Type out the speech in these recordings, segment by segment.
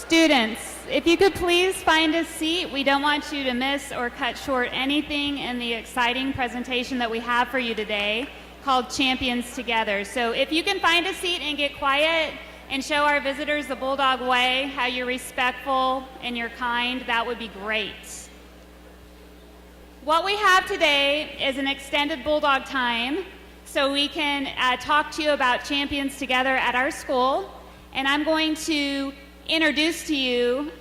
Students, if you could please find a seat. We don't want you to miss or cut short anything in the exciting presentation that we have for you today called Champions Together. So if you can find a seat and get quiet and show our visitors the Bulldog way, how you're respectful and you're kind, that would be great. What we have today is an extended Bulldog time, so we can talk to you about Champions Together at our school. And I'm going to introduce to you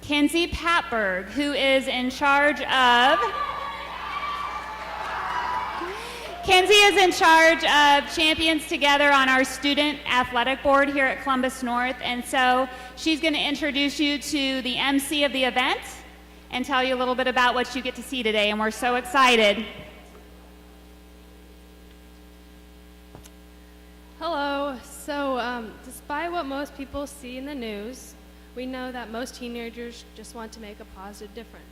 Kenzie Patberg, who is in charge of Champions Together on our student athletic board here at Columbus North. And so she's going to introduce you to the MC of the event and tell you a little bit about what you get to see today, and we're so excited. Hello. So despite what most people see in the news, we know that most teenagers just want to make a positive difference.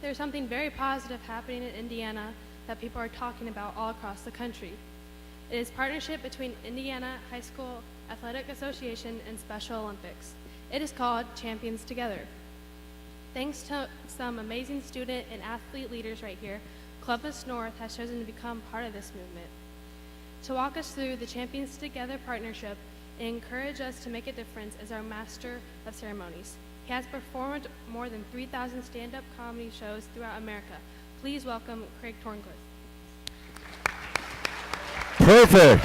There's something very positive happening in Indiana that people are talking about all across the country. It is partnership between Indiana High School Athletic Association and Special Olympics. It is called Champions Together. Thanks to some amazing student and athlete leaders right here, Columbus North has chosen to become part of this movement. To walk us through the Champions Together partnership and encourage us to make a difference is our Master of Ceremonies. He has performed more than 3,000 stand-up comedy shows throughout America. Please welcome Craig Torncliffe. Perfect.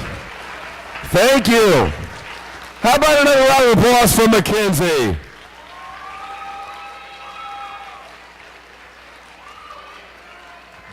Thank you. How about another round of applause for Mackenzie?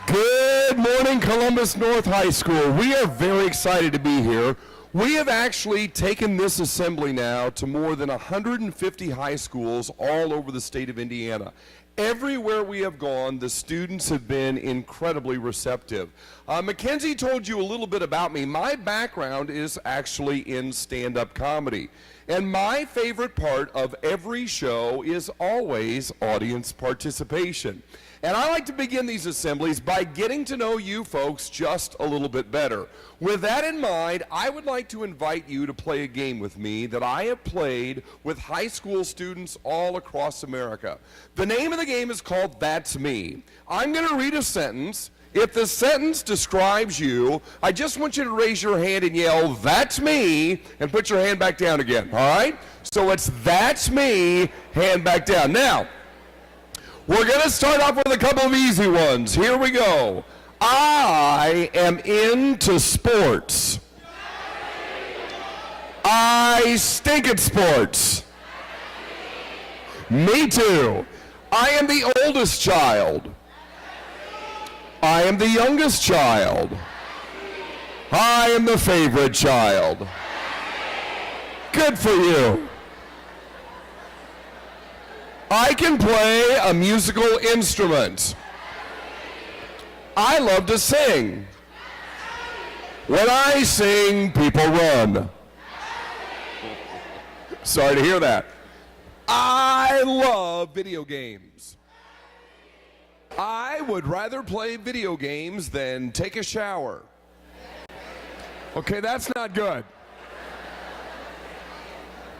Good morning, Columbus North High School. We are very excited to be here. We have actually taken this assembly now to more than 150 high schools all over the state of Indiana. Everywhere we have gone, the students have been incredibly receptive. Mackenzie told you a little bit about me. My background is actually in stand-up comedy. And my favorite part of every show is always audience participation. And I like to begin these assemblies by getting to know you folks just a little bit better. With that in mind, I would like to invite you to play a game with me that I have played with high school students all across America. The name of the game is called That's Me. I'm going to read a sentence. If the sentence describes you, I just want you to raise your hand and yell, "That's me," and put your hand back down again, all right? So it's "That's me," hand back down. Now, we're going to start off with a couple of easy ones. Here we go. I am into sports. I stink at sports. Me too. I am the oldest child. I am the youngest child. I am the favorite child. Good for you. I can play a musical instrument. I love to sing. When I sing, people run. Sorry to hear that. I love video games. I would rather play video games than take a shower. Okay, that's not good.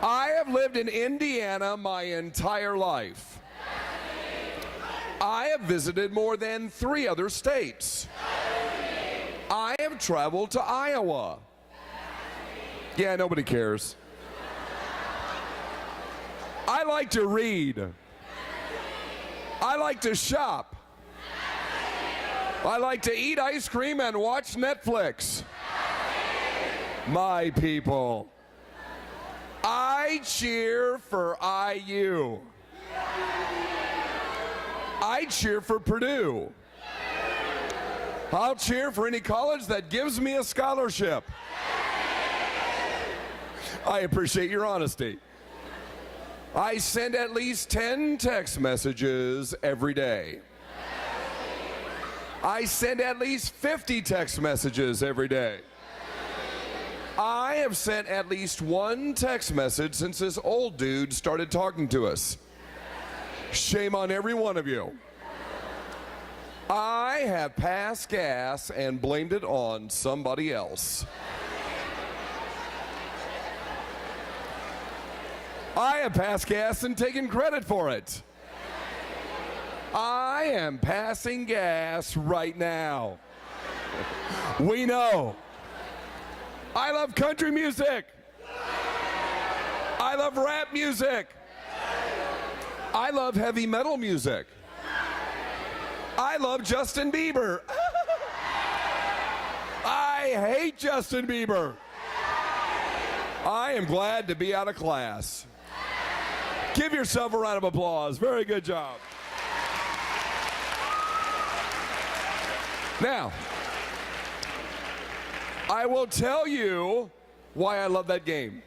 I have lived in Indiana my entire life. I have visited more than 3 other states. I have traveled to Iowa. Yeah, nobody cares. I like to read. I like to shop. I like to eat ice cream and watch Netflix. My people. I cheer for IU. I cheer for Purdue. I'll cheer for any college that gives me a scholarship. I appreciate your honesty. I send at least 10 text messages every day. I send at least 50 text messages every day. I have sent at least 1 text message since this old dude started talking to us. Shame on every one of you. I have passed gas and blamed it on somebody else. I have passed gas and taken credit for it. I am passing gas right now. We know. I love country music. I love rap music. I love heavy metal music. I love Justin Bieber. I hate Justin Bieber. I am glad to be out of class. Give yourself a round of applause. Very good job. Now, I will tell you why I love that game.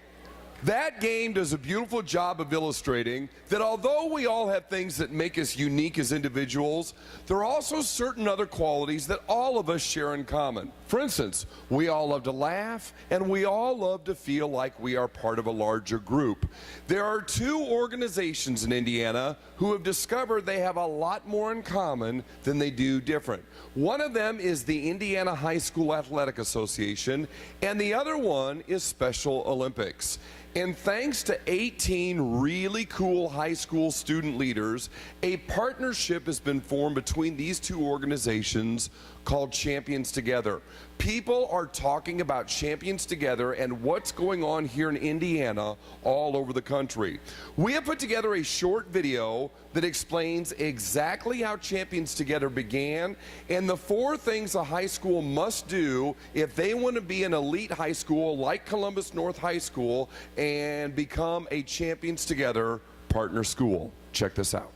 That game does a beautiful job of illustrating that although we all have things that make us unique as individuals, there are also certain other qualities that all of us share in common. For instance, we all love to laugh, and we all love to feel like we are part of a larger group. There are two organizations in Indiana who have discovered they have a lot more in common than they do different. One of them is the Indiana High School Athletic Association, and the other one is Special Olympics. And thanks to 18 really cool high school student leaders, a partnership has been formed between these two organizations called Champions Together. People are talking about Champions Together and what's going on here in Indiana all over the country. We have put together a short video that explains exactly how Champions Together began and the 4 things a high school must do if they want to be an elite high school like Columbus North High School and become a Champions Together partner school. Check this out.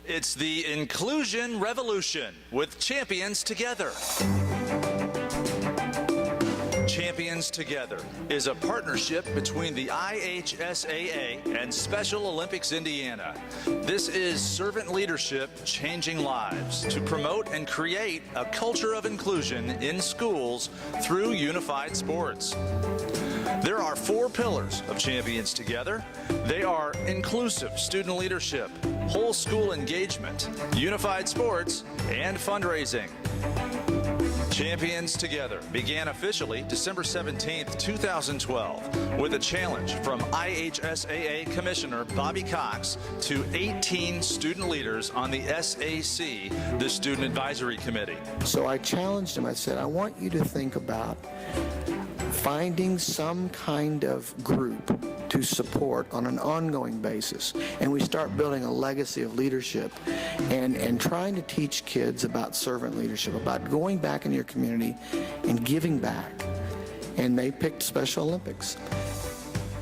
It's the Inclusion Revolution with Champions Together. Champions Together is a partnership between the IHSAA and Special Olympics Indiana. This is servant leadership changing lives to promote and create a culture of inclusion in schools through unified sports. There are 4 pillars of Champions Together. They are inclusive student leadership, whole school engagement, unified sports, and fundraising. Champions Together began officially December 17, 2012, with a challenge from IHSAA Commissioner Bobby Cox to 18 student leaders on the SAC, the Student Advisory Committee. So I challenged him. I said, I want you to think about finding some kind of group to support on an ongoing basis. And we start building a legacy of leadership and trying to teach kids about servant leadership, about going back into your community and giving back. And they picked Special Olympics.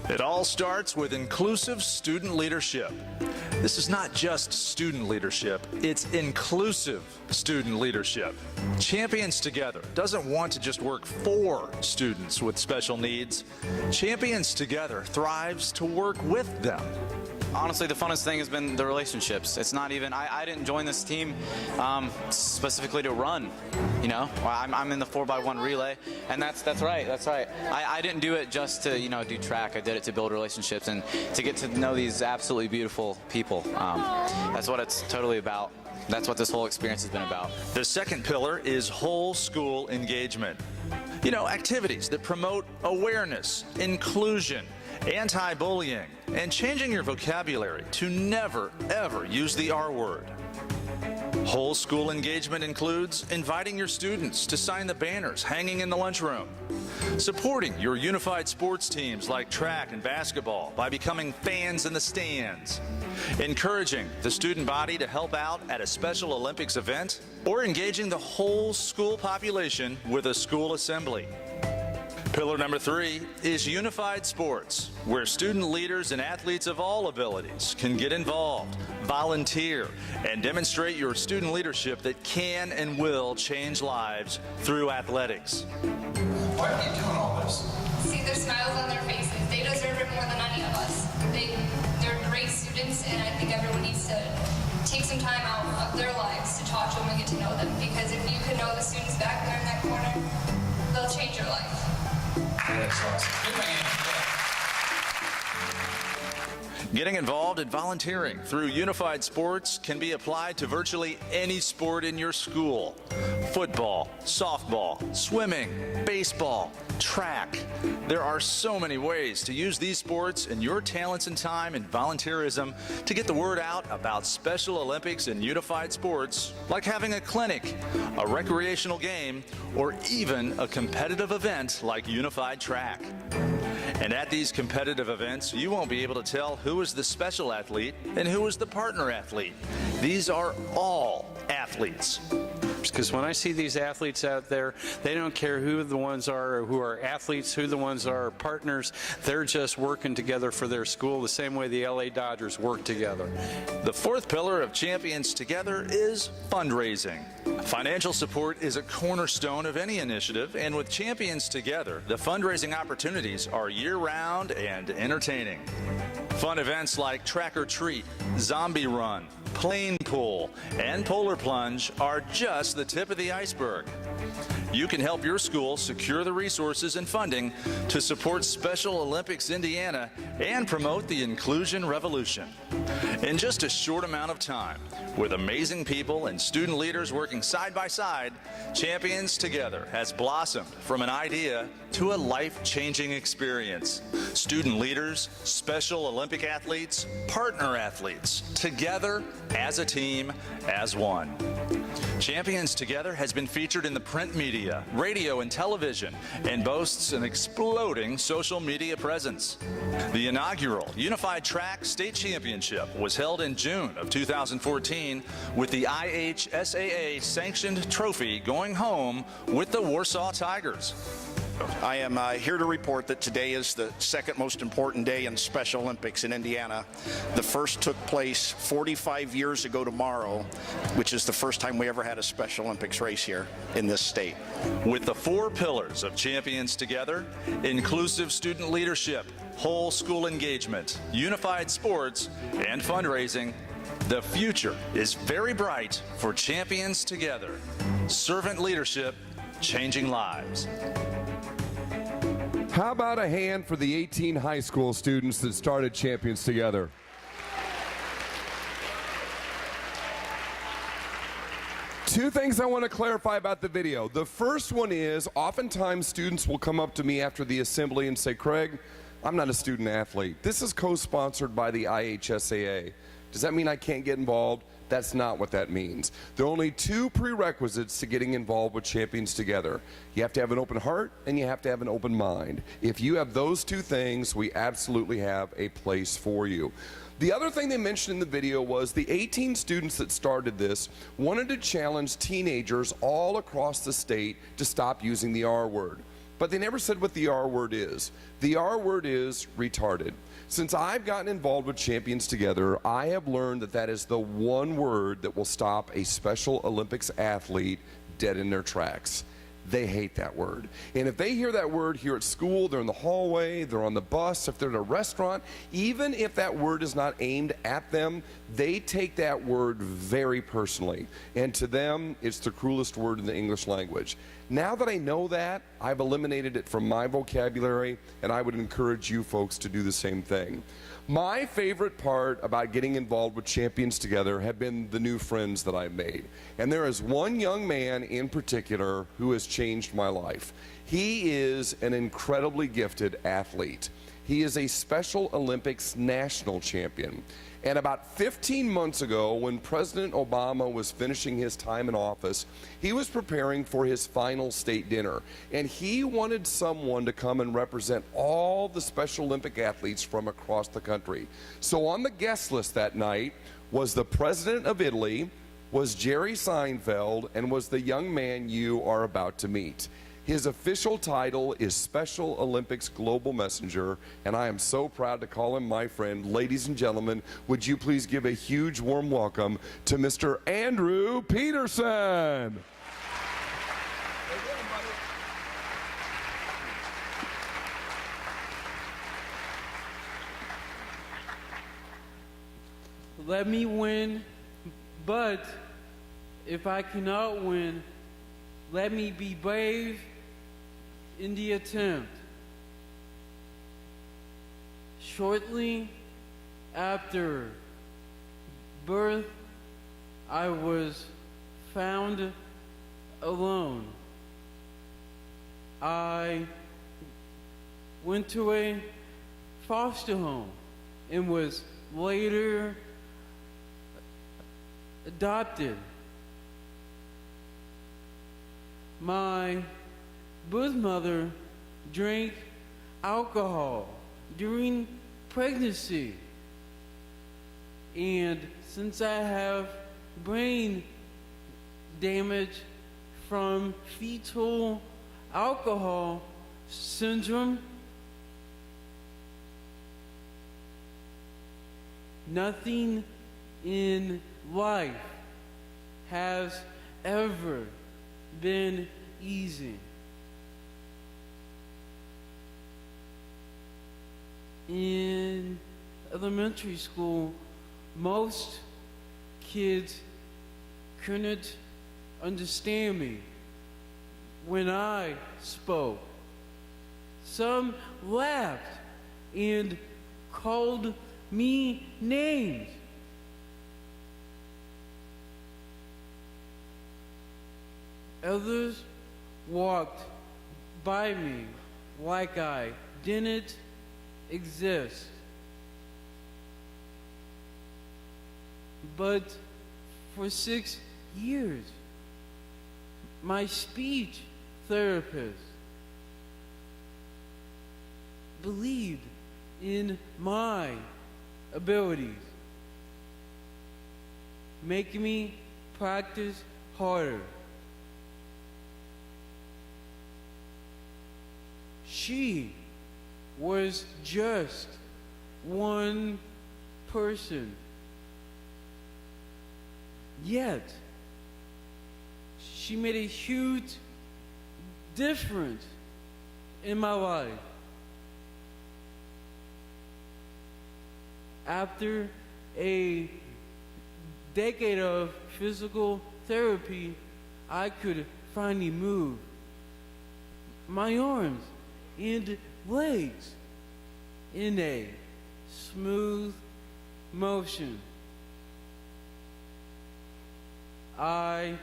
It all starts with inclusive student leadership. This is not just student leadership, it's inclusive student leadership. Champions Together doesn't want to just work for students with special needs. Champions Together thrives to work with them. Honestly, the funnest thing has been the relationships. It's not even, I didn't join this team specifically to run, you know. I'm in the 4x1 relay, and that's right. I didn't do it just to, you know, do track. I did it to build relationships and to get to know these absolutely beautiful people. That's what it's totally about. That's what this whole experience has been about. The second pillar is whole school engagement. You know, activities that promote awareness, inclusion, anti-bullying, and changing your vocabulary to never, ever use the R word. Whole school engagement includes inviting your students to sign the banners hanging in the lunchroom, supporting your unified sports teams like track and basketball by becoming fans in the stands, encouraging the student body to help out at a Special Olympics event, or engaging the whole school population with a school assembly. Pillar number 3 is unified sports, where student leaders and athletes of all abilities can get involved, volunteer, and demonstrate your student leadership that can and will change lives through athletics. Why are you doing all this? See their smiles on their faces. They deserve it more than any of us. They're great students, and I think everyone needs to take some time out of their lives to talk to them and get to know them, because if you can know the students back there in that corner, they'll change your life. That's awesome. Good man. Getting involved in volunteering through unified sports can be applied to virtually any sport in your school. Football, softball, swimming, baseball, Track. There are so many ways to use these sports and your talents and time and volunteerism to get the word out about Special Olympics and unified sports, like having a clinic, a recreational game, or even a competitive event like unified track. And at these competitive events, you won't be able to tell who is the special athlete and who is the partner athlete. These are all athletes. Because when I see these athletes out there, they don't care who the ones are who are athletes, who the ones are partners. They're just working together for their school the same way the LA Dodgers work together. The fourth pillar of Champions Together is fundraising. Financial support is a cornerstone of any initiative, and with Champions Together, the fundraising opportunities are year-round and entertaining. Fun events like Track or Treat, Zombie Run, Plane Pool, and Polar Plunge are just the tip of the iceberg. You can help your school secure the resources and funding to support Special Olympics Indiana and promote the inclusion revolution. In just a short amount of time, with amazing people and student leaders working side by side, Champions Together has blossomed from an idea to a life-changing experience. Student leaders, Special Olympic athletes, partner athletes, together as a team, as one. Champions Together has been featured in the print media, radio, and television, and boasts an exploding social media presence. The inaugural Unified Track State Championship was held in June of 2014, with the IHSAA-sanctioned trophy going home with the Warsaw Tigers. I am here to report that today is the second most important day in Special Olympics in Indiana. The first took place 45 years ago tomorrow, which is the first time we ever had a Special Olympics race here in this state. With the four pillars of Champions Together, inclusive student leadership, whole school engagement, unified sports, and fundraising, the future is very bright for Champions Together. Servant leadership, changing lives. How about a hand for the 18 high school students that started Champions Together? Two things I want to clarify about the video. The first one is, oftentimes students will come up to me after the assembly and say, Craig, I'm not a student athlete. This is co-sponsored by the IHSAA. Does that mean I can't get involved? That's not what that means. There are only two prerequisites to getting involved with Champions Together. You have to have an open heart and you have to have an open mind. If you have those two things, we absolutely have a place for you. The other thing they mentioned in the video was the 18 students that started this wanted to challenge teenagers all across the state to stop using the R word. But they never said what the R word is. The R word is retarded. Since I've gotten involved with Champions Together, I have learned that that is the one word that will stop a Special Olympics athlete dead in their tracks. They hate that word. And if they hear that word here at school, they're in the hallway, they're on the bus, if they're at a restaurant, even if that word is not aimed at them, they take that word very personally. And to them, it's the cruelest word in the English language. Now that I know that, I've eliminated it from my vocabulary, and I would encourage you folks to do the same thing. My favorite part about getting involved with Champions Together have been the new friends that I've made. And there is one young man in particular who has changed my life. He is an incredibly gifted athlete. He is a Special Olympics national champion. And about 15 months ago, when President Obama was finishing his time in office, he was preparing for his final state dinner. And he wanted someone to come and represent all the Special Olympic athletes from across the country. So on the guest list that night was the President of Italy, was Jerry Seinfeld, and was the young man you are about to meet. His official title is Special Olympics Global Messenger, and I am so proud to call him my friend. Ladies and gentlemen, would you please give a huge warm welcome to Mr. Andrew Peterson. Let me win, but if I cannot win, let me be brave in the attempt. Shortly after birth, I was found alone. I went to a foster home and was later adopted. My birth mother drank alcohol during pregnancy. And since I have brain damage from fetal alcohol syndrome, nothing in life has ever been easy. In elementary school, most kids couldn't understand me when I spoke. Some laughed and called me names. Others walked by me like I didn't exist. But for 6 years, my speech therapist believed in my abilities, making me practice harder. She was just one person. Yet, she made a huge difference in my life. After a decade of physical therapy, I could finally move my arms and legs in a smooth motion. I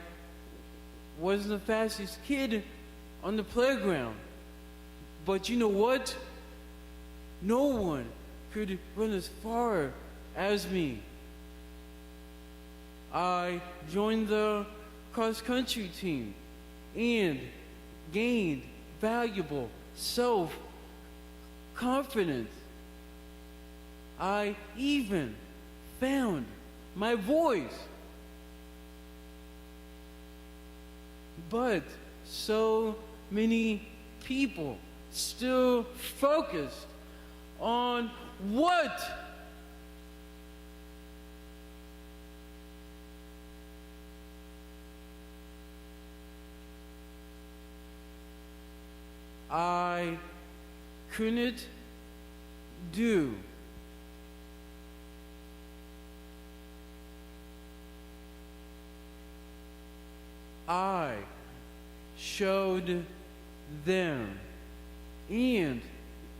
wasn't the fastest kid on the playground, but you know what? No one could run as far as me. I joined the cross-country team and gained valuable self-confidence. I even found my voice. But so many people still focused on what I couldn't do. I showed them and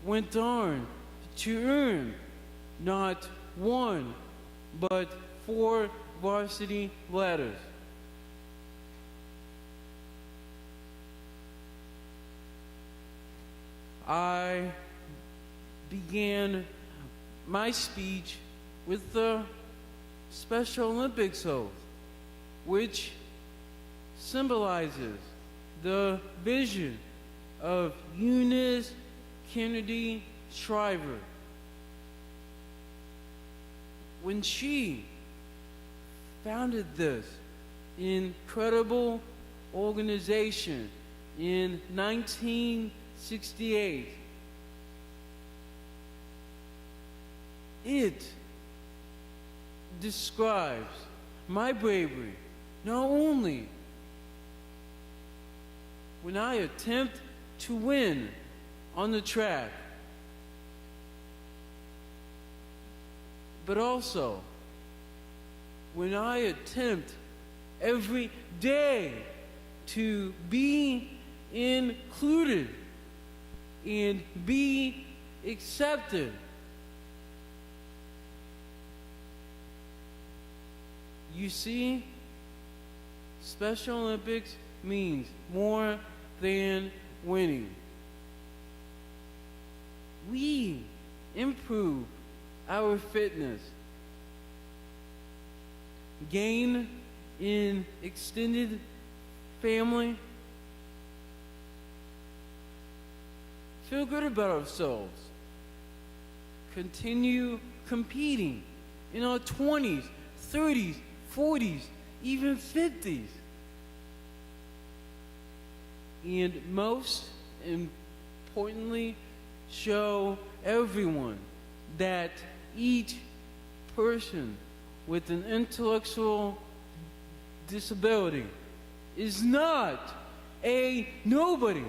went on to earn not one, but 4 varsity letters. I began my speech with the Special Olympics oath, which symbolizes the vision of Eunice Kennedy Shriver. When she founded this incredible organization in 1968, it describes my bravery not only when I attempt to win on the track, but also when I attempt every day to be included and be accepted. You see, Special Olympics means more than winning. improve our fitness, gain in extended family, feel good about ourselves, continue competing in our 20s, 30s, 40s, even 50s. And most importantly, show everyone that each person with an intellectual disability is not a nobody,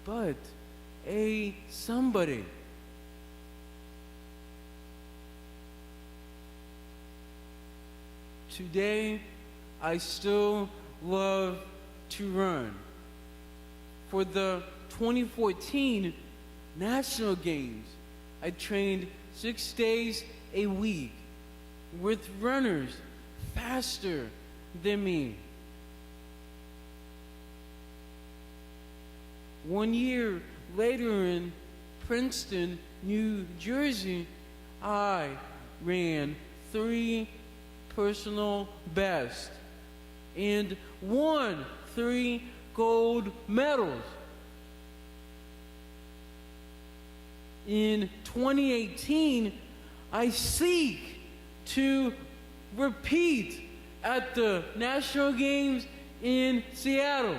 but a somebody. Today, I still love to run. For the 2014 National Games, I trained 6 days a week with runners faster than me. 1 year later in Princeton, New Jersey, I ran 3 personal bests and won 3 gold medals. In 2018, I seek to repeat at the National Games in Seattle.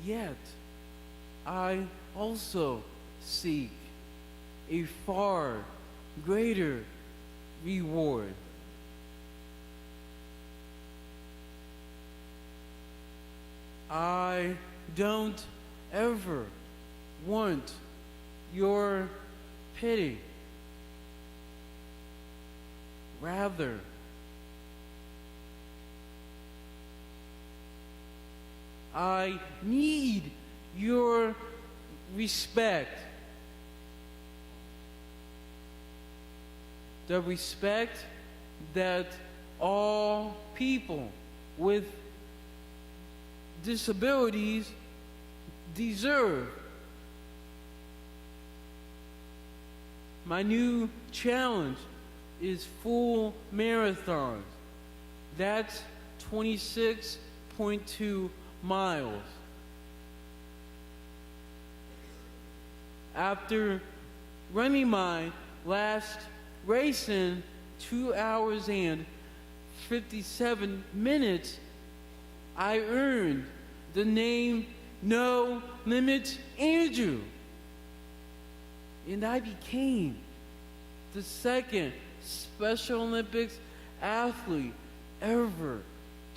Yet, I also seek a far greater reward. I don't ever want your pity. Rather, I need your respect. The respect that all people with disabilities deserve. My new challenge is full marathons. That's 26.2 miles. After running my last race in 2 hours and 57 minutes, I earned the name No Limits Andrew. And I became the second Special Olympics athlete ever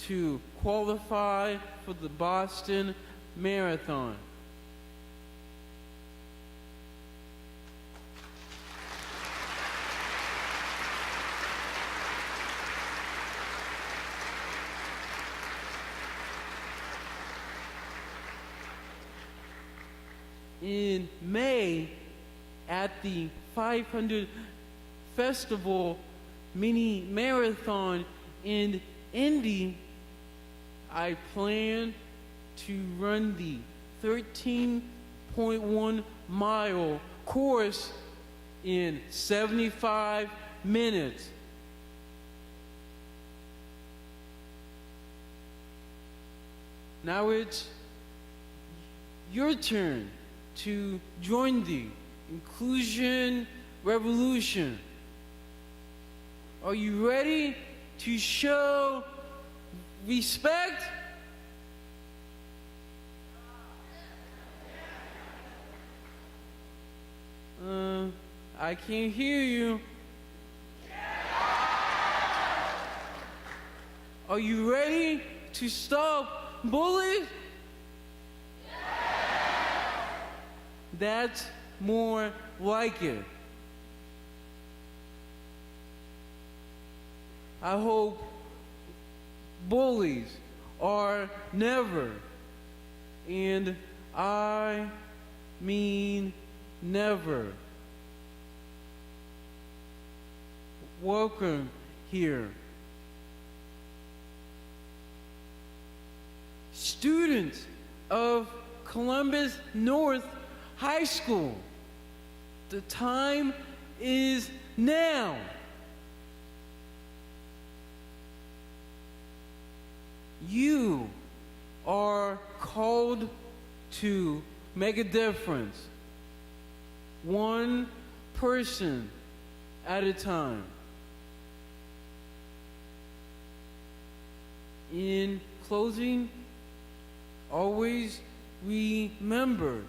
to qualify for the Boston Marathon. In May, at the 500 Festival Mini Marathon in Indy, I plan to run the 13.1 mile course in 75 minutes. Now it's your turn to join the inclusion revolution. Are you ready to show respect? I can't hear you. Are you ready to stop bullies? That's more like it. I hope bullies are never, and I mean never, welcome here. students of Columbus North High School, the time is now. You are called to make a difference, one person at a time. In closing, always remember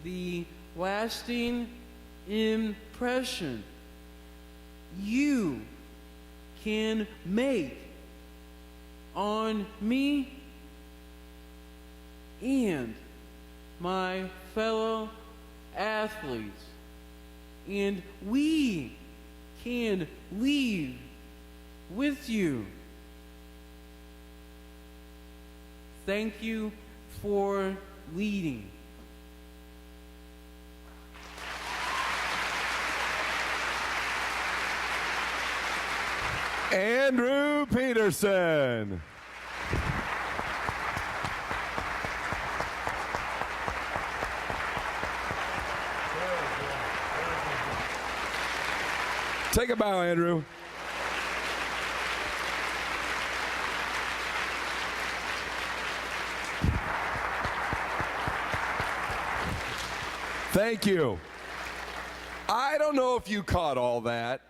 the lasting impression you can make on me and my fellow athletes, and we can leave with you. Thank you for leading. Andrew Peterson. Take a bow, Andrew. Thank you. I don't know if you caught all that.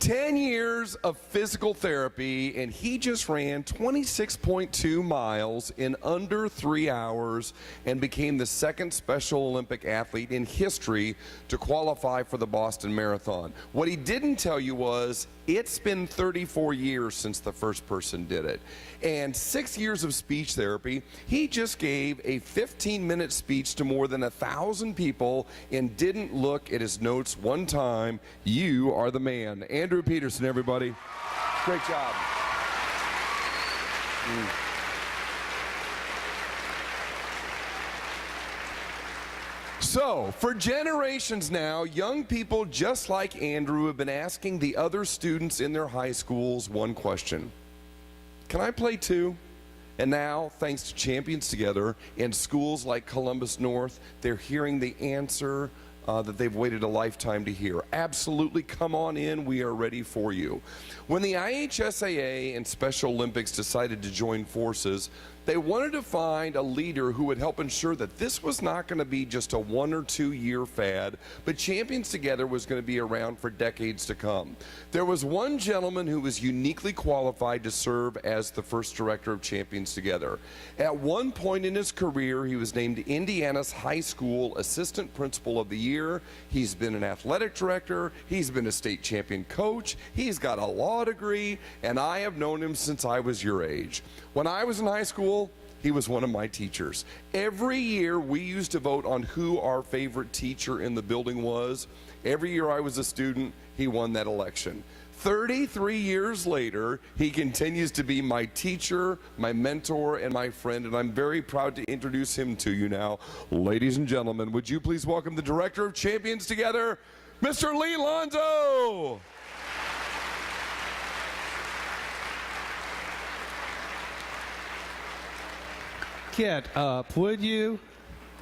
10 years of physical therapy, and he just ran 26.2 miles in under 3 hours and became the second Special Olympic athlete in history to qualify for the Boston Marathon. What he didn't tell you was it's been 34 years since the first person did it. And 6 years of speech therapy. He just gave a 15-minute speech to more than 1,000 people and didn't look at his notes one time. You are the man. Andrew Peterson, everybody. Great job. So, for generations now, young people just like Andrew have been asking the other students in their high schools one question. Can I play too? And now, thanks to Champions Together and schools like Columbus North, they're hearing the answer that they've waited a lifetime to hear. Absolutely, come on in, we are ready for you. When the IHSAA and Special Olympics decided to join forces, they wanted to find a leader who would help ensure that this was not going to be just a 1 or 2 year fad, but Champions Together was going to be around for decades to come. There was one gentleman who was uniquely qualified to serve as the first director of Champions Together. At one point in his career, he was named Indiana's High School Assistant Principal of the Year. He's been an athletic director. He's been a state champion coach. He's got a law degree, and I have known him since I was your age. When I was in high school, he was one of my teachers. Every year we used to vote on who our favorite teacher in the building was. Every year I was a student, he won that election. 33 years later, he continues to be my teacher, my mentor, and my friend, and I'm very proud to introduce him to you now. Ladies and gentlemen, would you please welcome the director of Champions Together, Mr. Lee Lonzo. Get up, would you?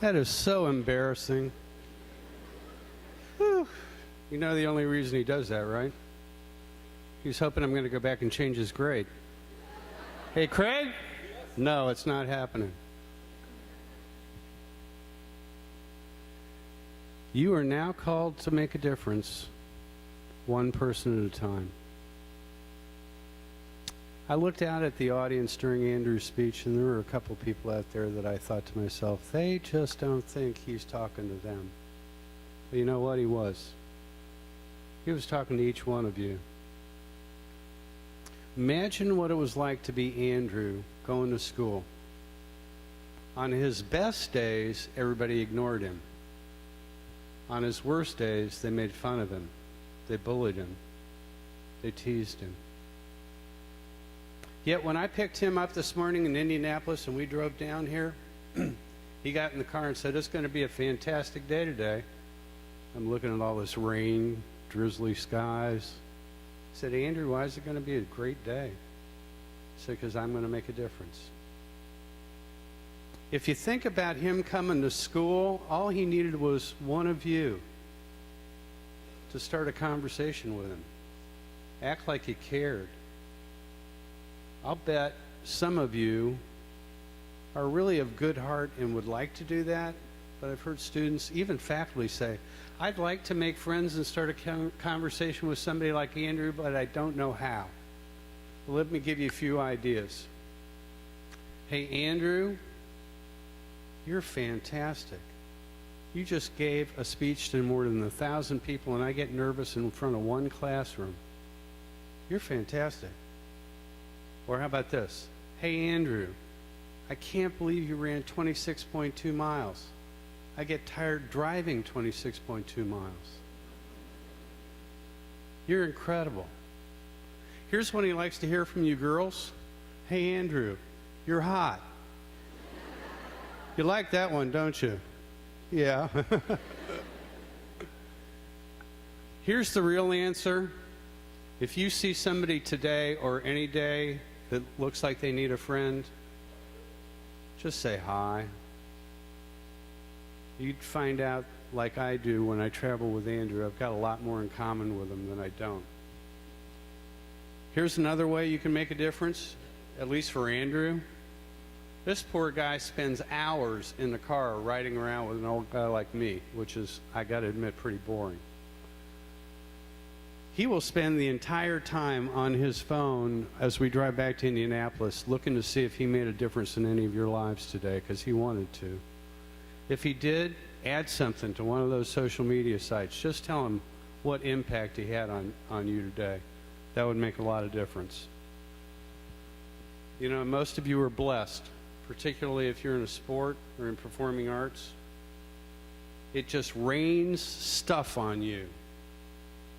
That is so embarrassing. Whew. You know the only reason he does that, right? He's hoping I'm going to go back and change his grade. Hey, Craig? No, it's not happening. You are now called to make a difference, one person at a time. I looked out at the audience during Andrew's speech, and there were a couple people out there that I thought to myself, they just don't think he's talking to them. But you know what? He was. He was talking to each one of you. Imagine what it was like to be Andrew going to school. On his best days, everybody ignored him. On his worst days, they made fun of him. They bullied him. They teased him. Yet when I picked him up this morning in Indianapolis and we drove down here, he got in the car and said, it's going to be a fantastic day today. I'm looking at all this rain, drizzly skies. I said, Andrew, why is it going to be a great day? I said, because I'm going to make a difference. If you think about him coming to school, all he needed was one of you to start a conversation with him. Act like you cared. I'll bet some of you are really of good heart and would like to do that, but I've heard students, even faculty, say, I'd like to make friends and start a conversation with somebody like Andrew, but I don't know how. Well, let me give you a few ideas. Hey, Andrew, you're fantastic. You just gave a speech to more than 1,000 people, and I get nervous in front of one classroom. You're fantastic. Or how about this? Hey, Andrew, I can't believe you ran 26.2 miles. I get tired driving 26.2 miles. You're incredible. Here's one he likes to hear from you girls. Hey, Andrew, you're hot. You like that one, don't you? Yeah. Here's the real answer. If you see somebody today or any day that looks like they need a friend, just say hi. You'd find out, like I do when I travel with Andrew, I've got a lot more in common with him than I don't. Here's another way you can make a difference, at least for Andrew. This poor guy spends hours in the car riding around with an old guy like me, which is, I got to admit, pretty boring. He will spend the entire time on his phone as we drive back to Indianapolis looking to see if he made a difference in any of your lives today, because he wanted to. If he did, add something to one of those social media sites. Just tell him what impact he had on you today. That would make a lot of difference. You know, most of you are blessed, particularly if you're in a sport or in performing arts. It just rains stuff on you.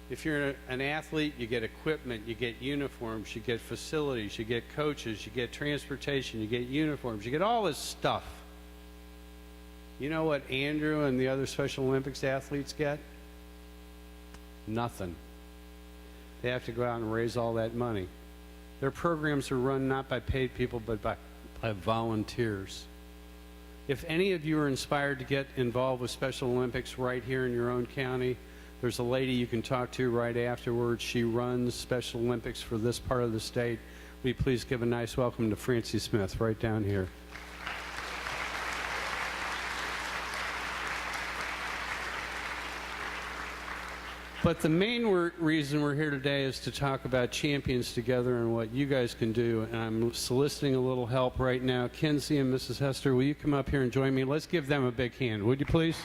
If you're an athlete, you get equipment, you get uniforms, you get facilities, you get coaches, you get transportation, you get uniforms, you get all this stuff. You know what Andrew and the other Special Olympics athletes get? Nothing. They have to go out and raise all that money. Their programs are run not by paid people, but by volunteers. If any of you are inspired to get involved with Special Olympics right here in your own county, there's a lady you can talk to right afterwards. She runs Special Olympics for this part of the state. Will you please give a nice welcome to Francie Smith right down here. But the main reason we're here today is to talk about Champions Together and what you guys can do. And I'm soliciting a little help right now. Kinsey and Mrs. Hester, will you come up here and join me? Let's give them a big hand, would you please?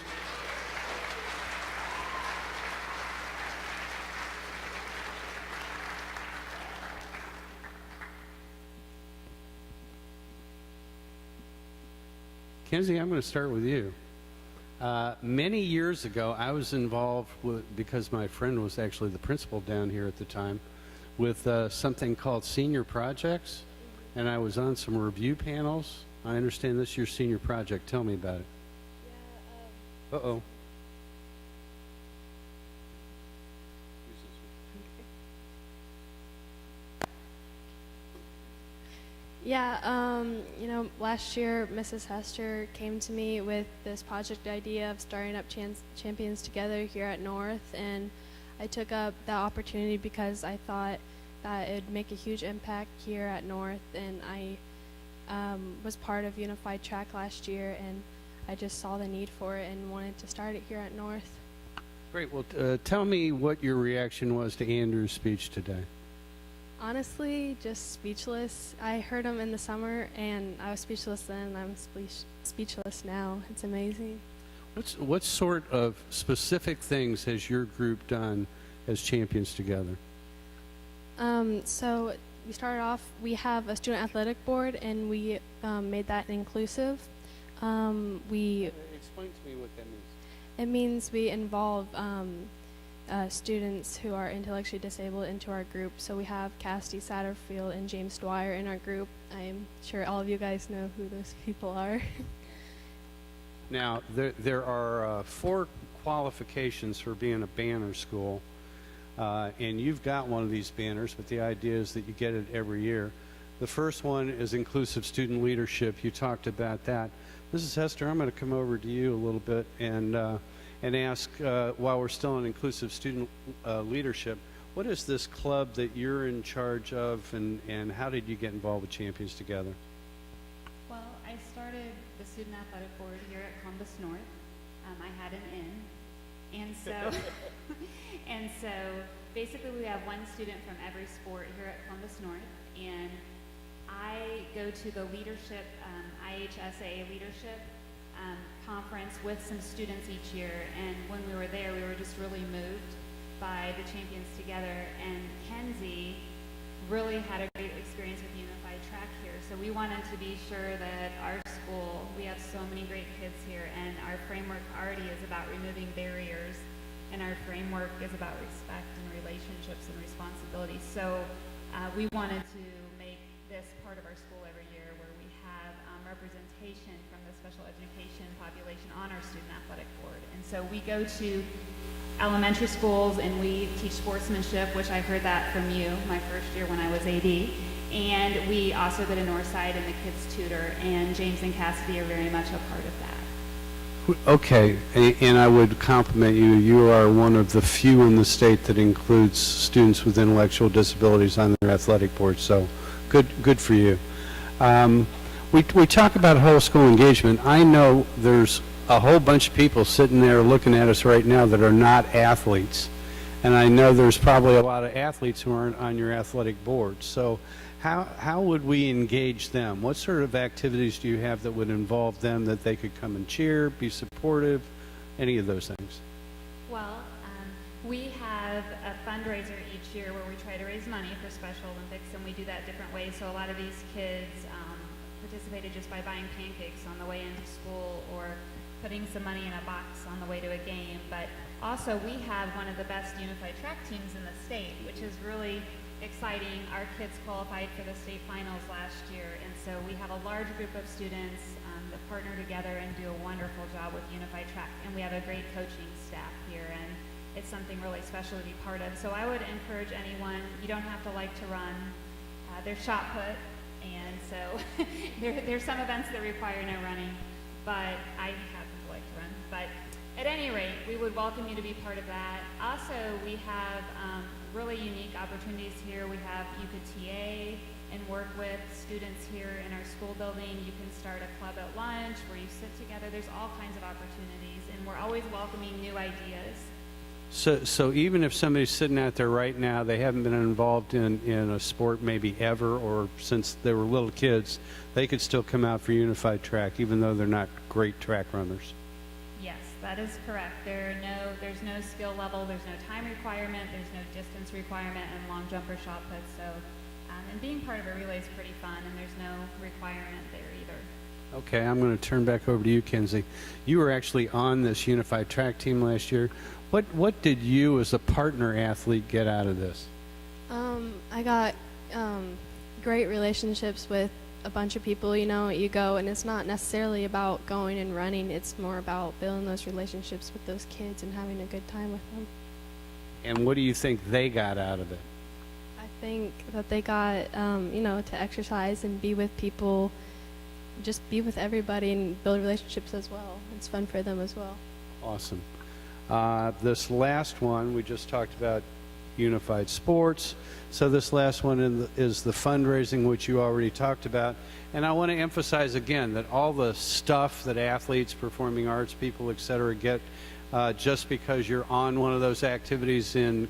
Kinsey, I'm going to start with you. Many years ago, I was involved with, because my friend was actually the principal down here at the time, with something called Senior Projects, and I was on some review panels. I understand this is your senior project. Tell me about it. Yeah. Uh-oh. Yeah, you know, last year Mrs. Hester came to me with this project idea of starting up Champions Together here at North, and I took up that opportunity because I thought that it'd make a huge impact here at North, and I was part of Unified Track last year, and I just saw the need for it and wanted to start it here at North. Great. Well, tell me what your reaction was to Andrew's speech today. Honestly, just speechless. I heard him in the summer, and I was speechless then, and I'm speechless now. It's amazing. What sort of specific things has your group done as Champions Together? So we started off, we have a student athletic board, and we made that inclusive. Explain to me what that means. It means we involve students who are intellectually disabled into our group. So we have Cassidy Satterfield and James Dwyer in our group. I'm sure all of you guys know who those people are. Now, there are 4 qualifications for being a banner school, and you've got one of these banners, but the idea is that you get it every year. The first one is inclusive student leadership. You talked about that. Mrs. Hester, I'm going to come over to you a little bit and ask, while we're still on inclusive student leadership, what is this club that you're in charge of, and how did you get involved with Champions Together? Well, I started the Student Athletic Board here at Columbus North. I had an in, and so basically we have one student from every sport here at Columbus North, and I go to the leadership, IHSA leadership conference with some students each year, and when we were there, we were just really moved by the Champions Together, and Kenzie really had a great experience with Unified Track here, so we wanted to be sure that our school, we have so many great kids here, and our framework already is about removing barriers, and our framework is about respect and relationships and responsibility, so we wanted to make this part of our school every year where we have representation from the special education population on our student athletic board. And so we go to elementary schools and we teach sportsmanship, which I heard that from you my first year when I was AD. And we also go to Northside and the kids tutor, and James and Cassidy are very much a part of that. Okay, and I would compliment you. You are one of the few in the state that includes students with intellectual disabilities on their athletic board, so good for you. We talk about whole school engagement. I know there's a whole bunch of people sitting there looking at us right now that are not athletes, and I know there's probably a lot of athletes who aren't on your athletic board. So how would we engage them? What sort of activities do you have that would involve them, that they could come and cheer, be supportive, any of those things? Well, we have a fundraiser each year where we try to raise money for Special Olympics, and we do that different ways. So a lot of these kids participated just by buying pancakes on the way into school or putting some money in a box on the way to a game. But also we have one of the best unified track teams in the state, which is really exciting. Our kids qualified for the state finals last year, and so we have a large group of students that partner together and do a wonderful job with unified track, and we have a great coaching staff here, and it's something really special to be part of. So I would encourage anyone, you don't have to like to run. There's shot put, and so there's some events that require no running, but I happen to like to run. But at any rate, we would welcome you to be part of that. Also, we have really unique opportunities here. We have, you could TA and work with students here in our school building. You can start a club at lunch where you sit together. There's all kinds of opportunities, and we're always welcoming new ideas. So even if somebody's sitting out there right now, they haven't been involved in a sport maybe ever or since they were little kids, they could still come out for unified track even though they're not great track runners. Yes, that is correct. There's no skill level, there's no time requirement, there's no distance requirement and long jump or shot put. So, and being part of a relay is pretty fun, and there's no requirement there either. Okay, I'm going to turn back over to you, Kenzie. You were actually on this unified track team last year. What did you as a partner athlete get out of this? I got great relationships with a bunch of people. You go, and it's not necessarily about going and running. It's more about building those relationships with those kids and having a good time with them. And what do you think they got out of it? I think that they got, to exercise and be with people, just be with everybody and build relationships as well. It's fun for them as well. Awesome. This last one, we just talked about unified sports. So this last one is the fundraising, which you already talked about. And I want to emphasize again that all the stuff that athletes, performing arts people, et cetera, get just because you're on one of those activities in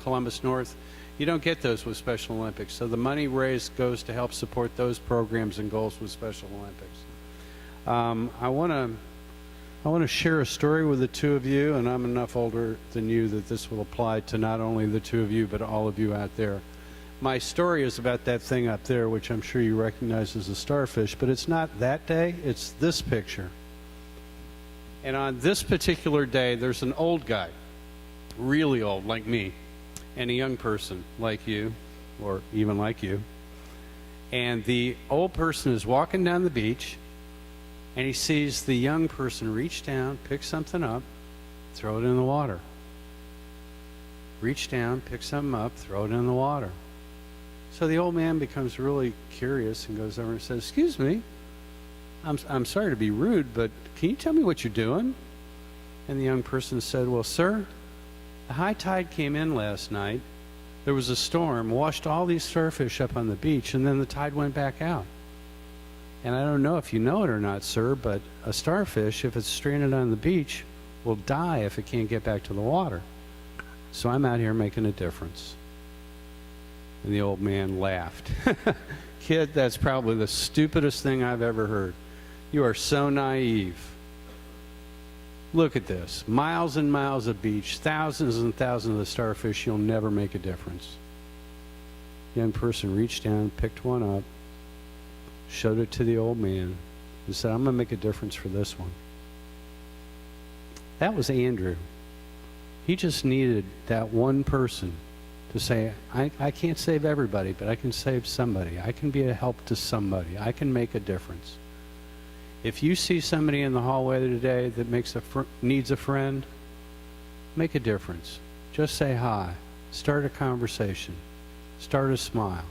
Columbus North, you don't get those with Special Olympics. So the money raised goes to help support those programs and goals with Special Olympics. I want to share a story with the two of you, and I'm enough older than you that this will apply to not only the two of you, but all of you out there. My story is about that thing up there, which I'm sure you recognize as a starfish, but it's not that day, it's this picture. And on this particular day, there's an old guy, really old, like me, and a young person like you, or even like you. And the old person is walking down the beach, and he sees the young person reach down, pick something up, throw it in the water. Reach down, pick something up, throw it in the water. So the old man becomes really curious and goes over and says, "Excuse me, I'm sorry to be rude, but can you tell me what you're doing?" And the young person said, "Well, sir, the high tide came in last night. There was a storm, washed all these starfish up on the beach, and then the tide went back out. And I don't know if you know it or not, sir, but a starfish, if it's stranded on the beach, will die if it can't get back to the water. So I'm out here making a difference." And the old man laughed. "Kid, that's probably the stupidest thing I've ever heard. You are so naive. Look at this. Miles and miles of beach, thousands and thousands of starfish, you'll never make a difference." The young person reached down, picked one up, showed it to the old man, and said, "I'm going to make a difference for this one." That was Andrew. He just needed that one person to say, I can't save everybody, but I can save somebody. I can be a help to somebody. I can make a difference. If you see somebody in the hallway today that needs a friend, make a difference. Just say hi. Start a conversation. Start a smile.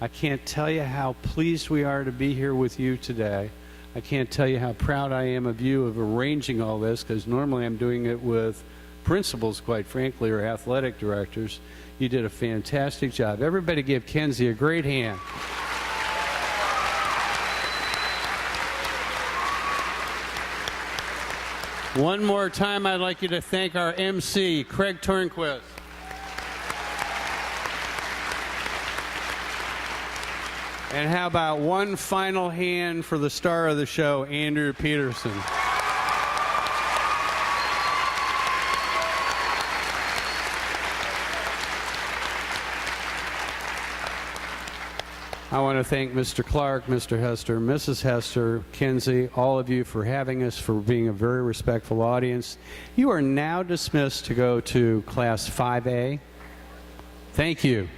I can't tell you how pleased we are to be here with you today. I can't tell you how proud I am of you of arranging all this, because normally I'm doing it with principals, quite frankly, or athletic directors. You did a fantastic job. Everybody give Kenzie a great hand. One more time, I'd like you to thank our MC, Craig Turnquist. And how about one final hand for the star of the show, Andrew Peterson. I want to thank Mr. Clark, Mr. Hester, Mrs. Hester, Kenzie, all of you for having us, for being a very respectful audience. You are now dismissed to go to Class 5A. Thank you.